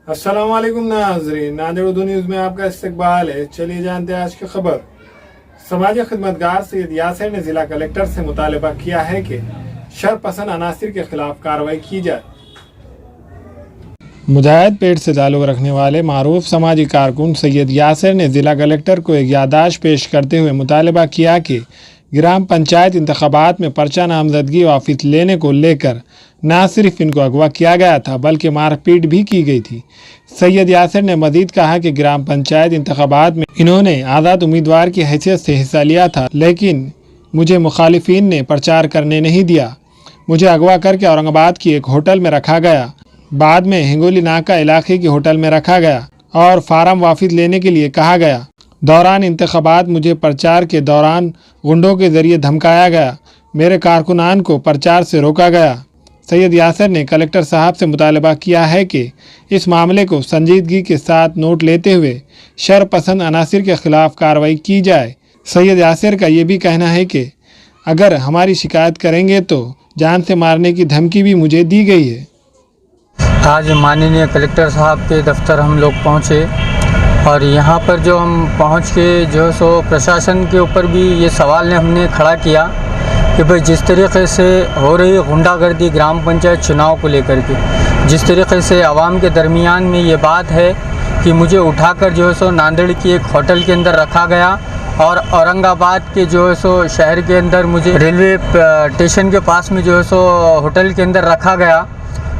अस्सलामुअलैकुम नाज़रीन, नादिर उर्दू न्यूज़ में आपका इस्तकबाल है। चलिए जानते हैं आज की खबर। समाजी खिदमतगार सैयद यासिर ने जिला कलेक्टर से मुतालबा किया है कि शरपसंद अनासिर के खिलाफ कार्रवाई की जाए। मुजाहिद पेट से ताल्लुक़ रखने वाले मारूफ समाजी कारकुन सैयद यासिर ने ज़िला कलेक्टर को एक याददाश्त पेश करते हुए मुतालबा किया कि ग्राम पंचायत इंतखाबात में पर्चा नामजदगी वापस लेने को लेकर न सिर्फ इनको अगवा किया गया था बल्कि मारपीट भी की गई थी। सैयद यासिर ने मजीद कहा कि ग्राम पंचायत इंतखाबात में इन्होंने आज़ाद उम्मीदवार की हैसियत से हिस्सा लिया था, लेकिन मुझे मुखालिफिन ने प्रचार करने नहीं दिया। मुझे अगवा करके औरंगाबाद की एक होटल में रखा गया, बाद में हिंगोली नाका इलाके की होटल में रखा गया और फार्म वापस लेने के लिए कहा गया। दौरान इंतखाबात मुझे प्रचार के दौरान गुंडों के जरिए धमकाया गया। मेरे कारकुनान को प्रचार से रोका गया। सैयद यासिर ने कलेक्टर साहब से मुतालबा किया है कि इस मामले को संजीदगी के साथ नोट लेते हुए शरपसंद अनासिर के खिलाफ कार्रवाई की जाए। सैयद यासिर का ये भी कहना है कि अगर हमारी शिकायत करेंगे तो जान से मारने की धमकी भी मुझे दी गई है। आज माननीय कलेक्टर साहब के दफ्तर हम लोग पहुँचे और यहाँ पर जो हम पहुँच के जो सो प्रशासन के ऊपर भी ये सवाल हमने खड़ा किया कि भाई जिस तरीके से हो रही गुंडागर्दी ग्राम पंचायत चुनाव को लेकर के, जिस तरीके से आवाम के दरमियान में ये बात है कि मुझे उठाकर जो है सो नांदेड़ की एक होटल के अंदर रखा गया और औरंगाबाद के जो है सो शहर के अंदर मुझे रेलवे स्टेशन के पास में जो है सो होटल के अंदर रखा गया,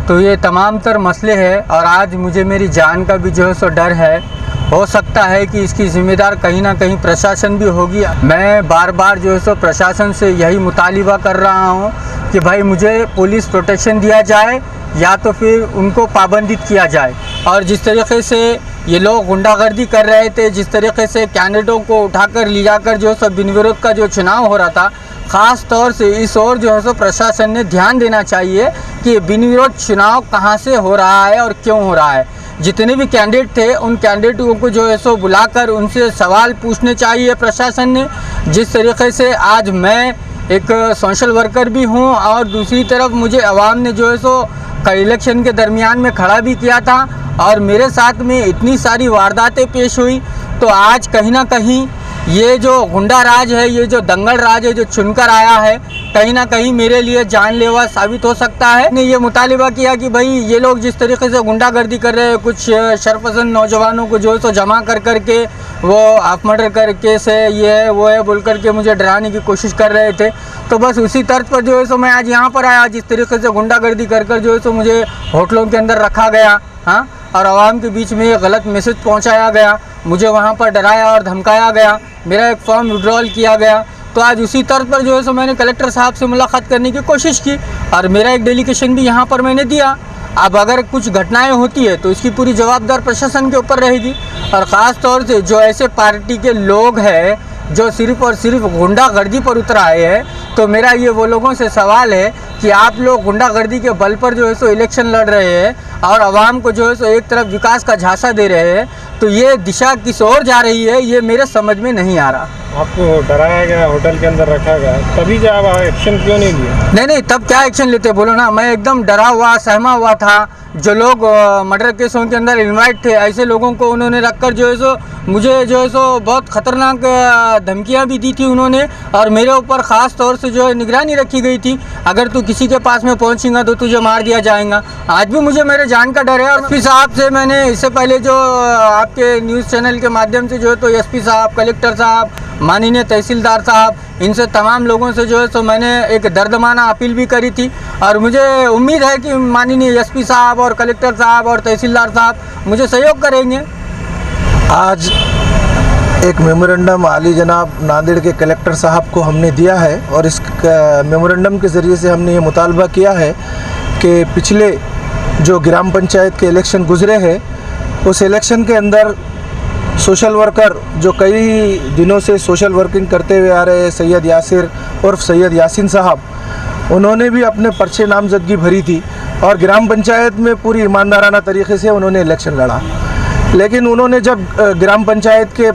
तो ये तमाम तर मसले हैं और आज मुझे मेरी जान का भी जो है सो डर है। हो सकता है कि इसकी ज़िम्मेदार कहीं ना कहीं प्रशासन भी होगी। मैं बार बार जो है सो प्रशासन से यही मुतालिबा कर रहा हूँ कि भाई मुझे पुलिस प्रोटेक्शन दिया जाए या तो फिर उनको पाबंदित किया जाए। और जिस तरीके से ये लोग गुंडागर्दी कर रहे थे, जिस तरीके से कैंडिडेटों को उठाकर ले जाकर जो सब बिन विरोध का जो चुनाव हो रहा था, ख़ास तौर से इस ओर जो है सो प्रशासन ने ध्यान देना चाहिए कि बिन विरोध चुनाव कहाँ से हो रहा है और क्यों हो रहा है। जितने भी कैंडिडेट थे उन कैंडिडेटों को जो है सो बुलाकर उनसे सवाल पूछने चाहिए प्रशासन ने। जिस तरीके से आज मैं एक सोशल वर्कर भी हूं और दूसरी तरफ मुझे आवाम ने जो है सो इलेक्शन के दरमियान में खड़ा भी किया था और मेरे साथ में इतनी सारी वारदातें पेश हुई, तो आज कहीं ना कहीं ये जो गुंडा राज है, ये जो दंगल राज है जो चुनकर आया है, कहीं ना कहीं मेरे लिए जानलेवा साबित हो सकता है। ने ये मुतालिबा किया कि भाई ये लोग जिस तरीके से गुंडागर्दी कर रहे हैं, कुछ शरपसंद नौजवानों को जो है सो जमा कर करके वो हाफ मर्डर करके से ये है वो है बोल करके मुझे डराने की कोशिश कर रहे थे, तो बस उसी तर्ज पर जो है सो मैं आज यहाँ पर आया। जिस तरीके से गुंडागर्दी कर कर जो है सो मुझे होटलों के अंदर रखा गया, हाँ, और आवाम के बीच में ये गलत मैसेज पहुँचाया गया, मुझे वहाँ पर डराया और धमकाया गया, मेरा एक फॉर्म विड्रॉल किया गया। तो आज उसी तर्ज पर जो है सो मैंने कलेक्टर साहब से मुलाकात करने की कोशिश की और मेरा एक डेलीगेशन भी यहाँ पर मैंने दिया। अब अगर कुछ घटनाएं होती है तो इसकी पूरी जवाबदार प्रशासन के ऊपर रहेगी और ख़ास तौर से जो ऐसे पार्टी के लोग हैं जो सिर्फ और सिर्फ गुंडागर्दी पर उतर आए हैं, तो मेरा ये वो लोगों से सवाल है कि आप लोग गुंडागर्दी के बल पर जो है सो इलेक्शन लड़ रहे हैं और आवाम को जो है सो एक तरफ विकास का झांसा दे रहे हैं, तो ये दिशा किस ओर जा रही है ये मेरे समझ में नहीं आ रहा। आपको डराया गया, होटल के अंदर रखा गया, तभी जब आप एक्शन क्यों नहीं लिया? नहीं, तब क्या एक्शन लेते बोलो ना। मैं एकदम डरा हुआ सहमा हुआ था। जो लोग मर्डर केसों के अंदर इन्वाइट थे, ऐसे लोगों को उन्होंने रखकर जो है सो मुझे जो है सो बहुत ख़तरनाक धमकियां भी दी थी उन्होंने और मेरे ऊपर ख़ास तौर से जो है निगरानी रखी गई थी, अगर तू किसी के पास में पहुंचेगा तो तुझे मार दिया जाएगा। आज भी मुझे मेरे जान का डर है। और एसपी साहब से मैंने इससे पहले जो आपके न्यूज़ चैनल के माध्यम से जो है तो एसपी साहब, कलेक्टर साहब, माननीय तहसीलदार साहब, इनसे तमाम लोगों से जो है सो मैंने एक दर्दमाना अपील भी करी थी और मुझे उम्मीद है कि माननीय एसपी साहब और कलेक्टर साहब और तहसीलदार साहब मुझे सहयोग करेंगे। आज एक मेमोरेंडम आली जनाब नांदेड़ के कलेक्टर साहब को हमने दिया है और इस मेमोरेंडम के ज़रिए से हमने ये मुतालबा किया है कि पिछले जो ग्राम पंचायत के इलेक्शन गुजरे हैं उस इलेक्शन के अंदर सोशल वर्कर जो कई दिनों से सोशल वर्किंग करते हुए आ रहे हैं, सैयद यासिर उर्फ सैयद यासिन साहब, उन्होंने भी अपने पर्चे नामजदगी भरी थी और ग्राम पंचायत में पूरी ईमानदाराना तरीके से उन्होंने इलेक्शन लड़ा। लेकिन उन्होंने जब ग्राम पंचायत के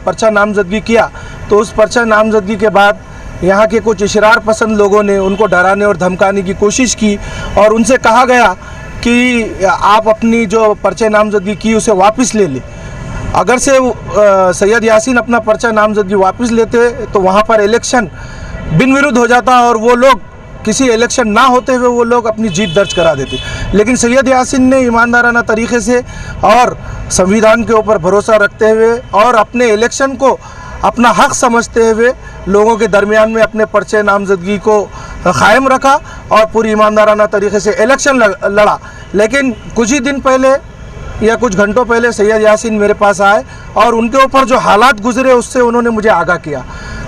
पर्चा नामजदगी किया तो उस पर्चा नामजदगी के बाद यहाँ के कुछ इशरार पसंद लोगों ने उनको डराने और धमकाने की कोशिश की और उनसे कहा गया कि आप अपनी जो पर्चे नामजदगी की उसे वापस ले लें। अगर से सैयद यासीन अपना पर्चा नामजदगी वापस लेते तो वहाँ पर इलेक्शन बिन विरुद्ध हो जाता और वो लोग किसी इलेक्शन ना होते हुए वो लोग अपनी जीत दर्ज करा देते। लेकिन सैयद यासीन ने ईमानदाराना तरीके से और संविधान के ऊपर भरोसा रखते हुए और अपने इलेक्शन को अपना हक समझते हुए लोगों के दरमियान में अपने पर्चे नामजदगी को कायम रखा और पूरी ईमानदाराना तरीके से इलेक्शन लड़ा। लेकिन कुछ ही दिन पहले या कुछ घंटों पहले सैयद यासीन मेरे पास आए और उनके ऊपर जो हालात गुजरे उससे उन्होंने मुझे आगाह किया।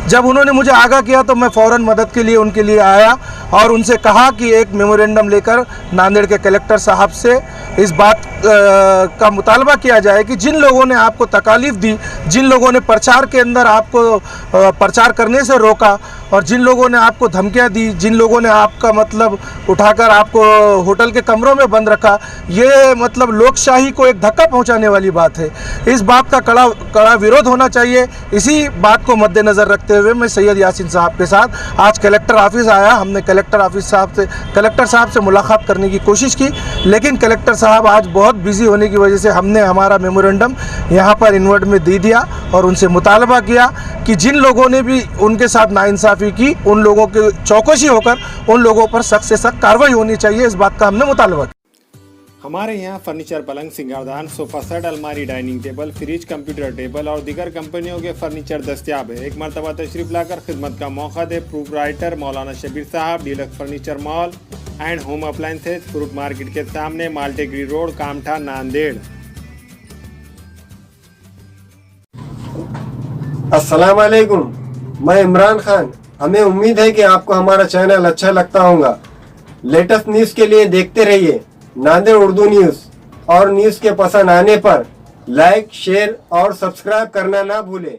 जब उन्होंने मुझे आगाह किया तो मैं फ़ौरन मदद के लिए उनके लिए आया और उनसे कहा कि एक मेमोरेंडम लेकर नांदेड़ के कलेक्टर साहब से इस बात का मुतालबा किया जाए कि जिन लोगों ने आपको तकालीफ दी, जिन लोगों ने प्रचार के अंदर आपको प्रचार करने से रोका और जिन लोगों ने आपको धमकियां दी, जिन लोगों ने आपका मतलब उठाकर आपको होटल के कमरों में बंद रखा, ये मतलब लोकशाही को एक धक्का पहुंचाने वाली बात है। इस बात का कड़ा विरोध होना चाहिए। इसी बात को मद्देनज़र रखते हुए मैं सैयद यासीन साहब के साथ आज कलेक्टर ऑफिस आया। हमने कलेक्टर साहब से मुलाकात करने की कोशिश की, लेकिन कलेक्टर साहब आज बहुत बिजी होने की वजह से हमने हमारा मेमोरेंडम यहाँ पर इन्वर्ट में दे दिया और उनसे मुतालबा किया कि जिन लोगों ने भी उनके साथ नाइंसाफ़ी की उन लोगों के चौकसी होकर उन लोगों पर सख्त से सख्त कार्रवाई होनी चाहिए। इस बात का हमने मुतालबा किया। हमारे यहाँ फर्नीचर, पलंग, सिंगारदान, सोफा सेट, अलमारी, dining table, fridge, computer table और दीगर कंपनियों के फर्नीचर दस्तियाब है। एक मरतबा तशरीफ लाकर खिदमत का मौका दे। प्रोपराइटर मौलाना शबीर साहब, deluxe furniture mall and home appliances, fruit market के सामने, माल्टेगिरी रोड, कामठा, नांदेड़। अस्सलाम वालेकुम, मैं इमरान खान। हमें उम्मीद है कि आपको हमारा चैनल अच्छा लगता होगा। लेटेस्ट न्यूज़ के लिए देखते रहिए नांदेड़ उर्दू न्यूज़ और न्यूज़ के पसंद आने पर लाइक, शेयर और सब्सक्राइब करना ना भूलें।